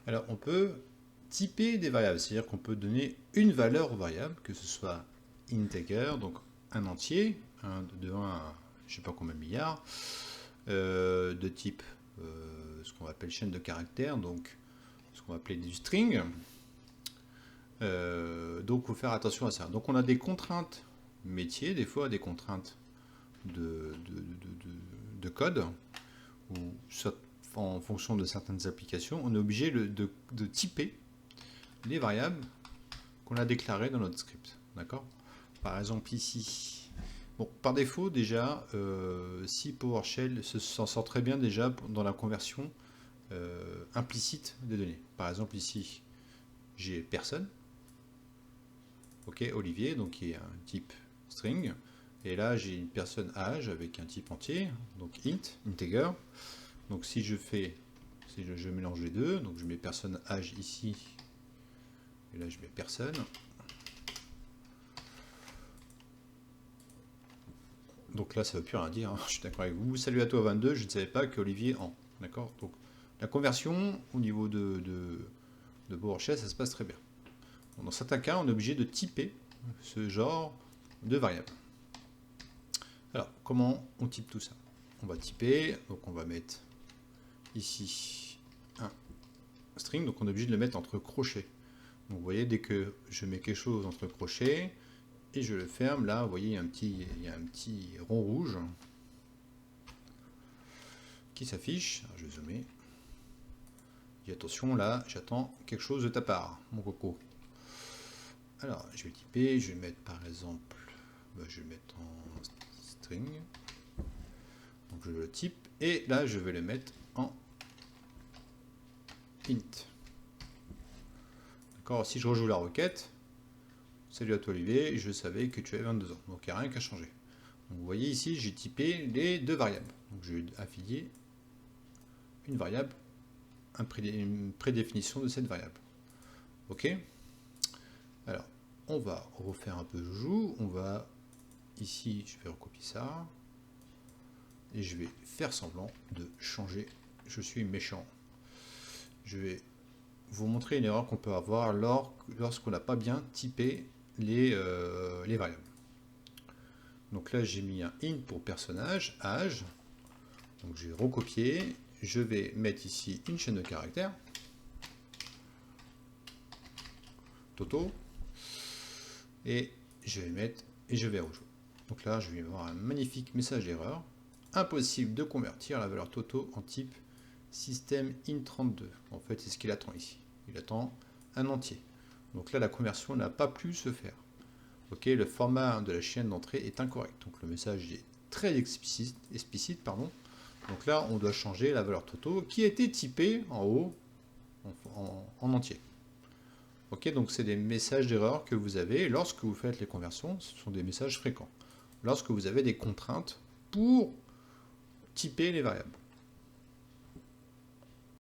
Alors, on peut typer des variables, c'est-à-dire qu'on peut donner une valeur aux variables, que ce soit integer, donc un entier, de 1 à je ne sais pas combien de milliards, de type ce qu'on appelle chaîne de caractères, donc ce qu'on va appeler du string. Donc il faut faire attention à ça. Donc on a des contraintes métiers, des fois des contraintes de code, ou en fonction de certaines applications, on est obligé de typer les variables qu'on a déclarées dans notre script. D'accord? Par exemple ici, bon, par défaut déjà, si PowerShell s'en sort très bien déjà dans la conversion implicite des données. Par exemple ici, j'ai personne, ok, Olivier, donc qui est un type string, et là j'ai une personne âge avec un type entier, donc int, integer. Donc si je mélange les deux, donc je mets personne âge ici, et là je mets personne. Donc là ça ne veut plus rien dire, hein. Je suis d'accord avec vous. Salut à toi 22, je ne savais pas qu'Olivier en. D'accord. Donc la conversion au niveau de PowerShell, ça se passe très bien. Dans certains cas, on est obligé de typer ce genre de variable. Alors, comment on type tout ça? On va typer, donc on va mettre ici un string, donc on est obligé de le mettre entre crochets. Donc vous voyez, dès que je mets quelque chose entre crochets, et je le ferme, là, vous voyez, il y a un petit rond rouge qui s'affiche. Je vais zoomer. Et attention, là, j'attends quelque chose de ta part, mon coco. Alors, je vais typer, je vais mettre par exemple, je vais mettre en string. Donc je le type, et là, je vais le mettre en int. D'accord, si je rejoue la requête, salut à toi Olivier, je savais que tu avais 22 ans, donc il n'y a rien qu'à changer. Donc vous voyez ici, j'ai typé les deux variables. Donc je vais affilier une variable, une prédéfinition de cette variable. Ok. Alors, on va refaire un peu joujou. On va ici, je vais recopier ça. Et je vais faire semblant de changer. Je suis méchant. Je vais vous montrer une erreur qu'on peut avoir lorsqu'on n'a pas bien typé les variables. Donc là, j'ai mis un int pour personnage, âge. Donc je vais recopier. Je vais mettre ici une chaîne de caractères. Toto. Et je vais mettre, et je vais rejouer. Donc là, je vais avoir un magnifique message d'erreur. Impossible de convertir la valeur Toto en type système int32. En fait, c'est ce qu'il attend ici. Il attend un entier. Donc là, la conversion n'a pas pu se faire. Ok, le format de la chaîne d'entrée est incorrect. Donc le message est très explicite, pardon. Donc là, on doit changer la valeur Toto qui a été typée en haut en entier. Ok, donc c'est des messages d'erreur que vous avez lorsque vous faites les conversions. Ce sont des messages fréquents. Lorsque vous avez des contraintes pour typer les variables.